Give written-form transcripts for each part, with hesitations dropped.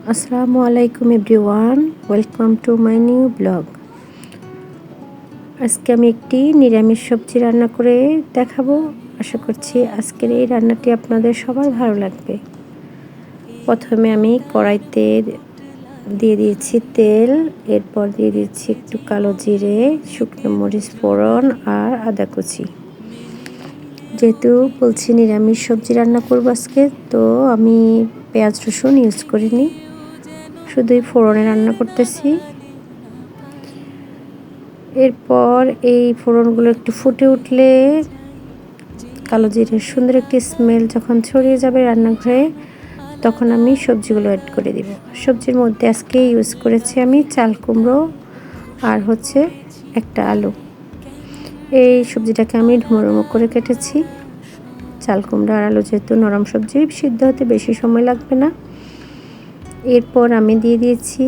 আসসালামু আলাইকুম everyone, welcome to my new blog. আজকে আমি একটি নিরামিষ সবজি রান্না করে দেখাবো। আশা করছি আজকের এই রান্নাটি আপনাদের সবার ভালো লাগবে। প্রথমে আমি কড়াইতে দিয়ে দিয়েছি তেল, এরপর দিয়ে দিচ্ছি একটু কালো জিরে, শুকনো মরিচ ফোড়ন আর আদা কুচি। যেহেতু বলছি নিরামিষ সবজি রান্না করবো আজকে, তো আমি পেঁয়াজ রসুন ইউজ করিনি, শুধুই ফোড়নে রান্না করতেছি। এরপর এই ফোড়নগুলো একটু ফুটে উঠলে কালো জিরের সুন্দর একটি স্মেল যখন ছড়িয়ে যাবে রান্নাঘরে, তখন আমি সবজিগুলো অ্যাড করে দিব। সবজির মধ্যে আজকে ইউজ করেছি আমি চাল কুমড়ো আর একটা আলু। এই সবজিটাকে আমি ডুমো ডুমো করে কেটেছি। চাল কুমড়ো আর আলু যেহেতু নরম সবজি, সিদ্ধ হতে বেশি সময় লাগবে না। এরপর আমি দিয়ে দিয়েছি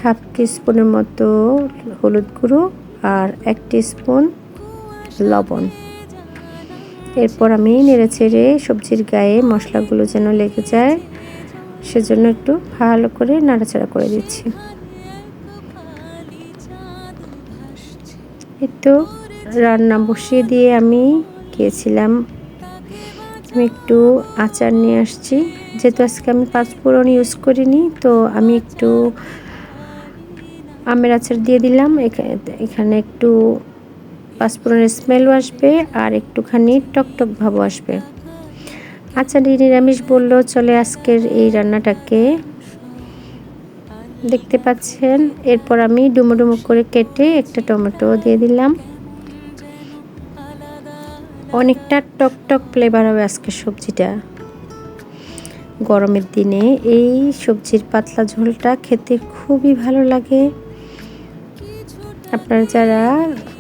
হাফ টিস্পুনের মতো হলুদ গুঁড়ো আর 1 টিস্পুন লবণ। এরপর আমি নেড়ে ছেড়ে সবজির গায়ে মশলাগুলো যেন লেগে যায় সেজন্য একটু ভালো করে নাড়াচাড়া করে দিচ্ছি। একটু রান্না বসিয়ে দিয়ে আমি গিয়েছিলাম, আমি একটু আচার নিয়ে আসছি। যেহেতু আজকে আমি পাঁচফোড়ন ইউজ করিনি, তো আমি একটু আমের আচার দিয়ে দিলাম। এখানে একটু পাঁচফোড়নের স্মেলও আসবে আর একটুখানি টকটক ভাবও আসবে। আচ্ছা, নিরামিষ বললেও চলে আজকের এই রান্নাটাকে। দেখতে পাচ্ছেন, এরপর আমি ডুমো ডুমো করে কেটে একটা টমেটো দিয়ে দিলাম। অনেকটা টকটক ফ্লেভার হবে আজকের সবজিটা। গরমের দিনে এই সবজির পাতলা ঝোলটা খেতে খুবই ভালো লাগে। আপনারা যারা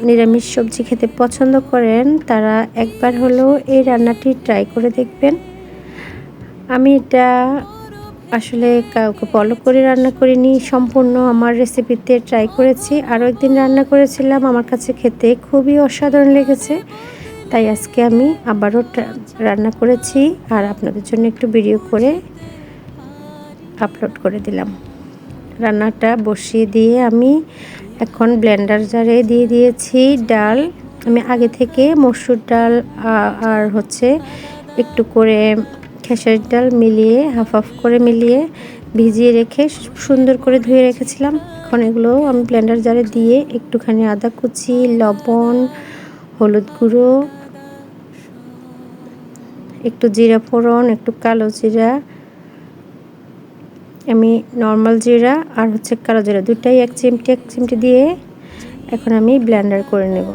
নিরামিষ সবজি খেতে পছন্দ করেন তারা একবার হলেও এই রান্নাটি ট্রাই করে দেখবেন। আমি এটা আসলে কাউকে ফলো করে রান্না করিনি, সম্পূর্ণ আমার রেসিপিতে ট্রাই করেছি। আরও একদিন রান্না করেছিলাম, আমার কাছে খেতে খুবই অসাধারণ লেগেছে, তাই আজকে আমি আবারও রান্না করেছি আর আপনাদের জন্য একটু ভিডিও করে আপলোড করে দিলাম। রান্নাটা বসিয়ে দিয়ে আমি এখন ব্লেন্ডার জারে দিয়ে দিয়েছি ডাল। আমি আগে থেকে মসুর ডাল আর একটু করে খেসারির ডাল মিলিয়ে হাফ হাফ করে মিলিয়ে ভিজিয়ে রেখে সুন্দর করে ধুয়ে রেখেছিলাম। এখন এগুলো আমি ব্লেন্ডার জারে দিয়ে একটুখানি আদা কুচি, লবণ, হলুদ গুঁড়ো, একটু জিরা ফোড়ন, একটু কালো জিরা, আমি নর্মাল জিরা আর কালো জিরা দুটাই এক চিমটি দিয়ে এখন আমি ব্লেন্ডার করে নেব।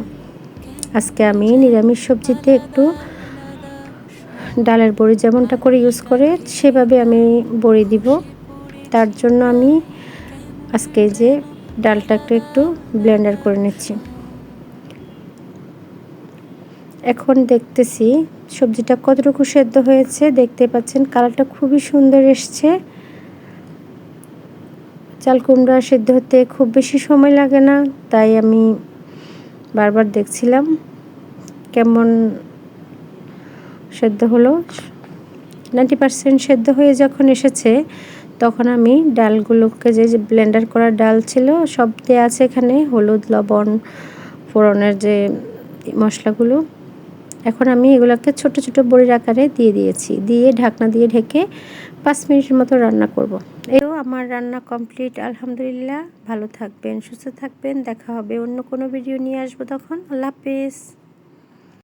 আজকে আমি নিরামিষ সবজিতে একটু ডালের বড়ি যেমনটা করে ইউজ করে সেভাবে আমি বড়ি দিব। তার জন্য আমি আজকে যে ডালটাকে একটু ব্লেন্ডার করে নিচ্ছি। এখন দেখতেছি সবজিটা কতটুকু সেদ্ধ হয়েছে। দেখতে পাচ্ছেন কালারটা খুবই সুন্দর এসছে। চাল কুমড়া সেদ্ধ হতে খুব বেশি সময় লাগে না, তাই আমি বারবার দেখছিলাম কেমন সেদ্ধ হলো। 90% সেদ্ধ হয়ে যখন এসেছে, তখন আমি ডালগুলোকে যে ব্লেন্ডার করা ডাল ছিল সব দেওয়া আছে এখানে, হলুদ, লবণ, ফোড়নের যে মশলাগুলো, এখন আমি এগুলোকে ছোট ছোট বড়ির আকারে দিয়ে দিয়েছি। দিয়ে ঢাকনা দিয়ে ঢেকে 5 মিনিটের মতো রান্না করব। এও আমার রান্না কমপ্লিট, আলহামদুলিল্লাহ। ভালো থাকবেন, সুস্থ থাকবেন, দেখা হবে অন্য কোনো ভিডিও নিয়ে আসবো তখন। আল্লাহ হাফেজ।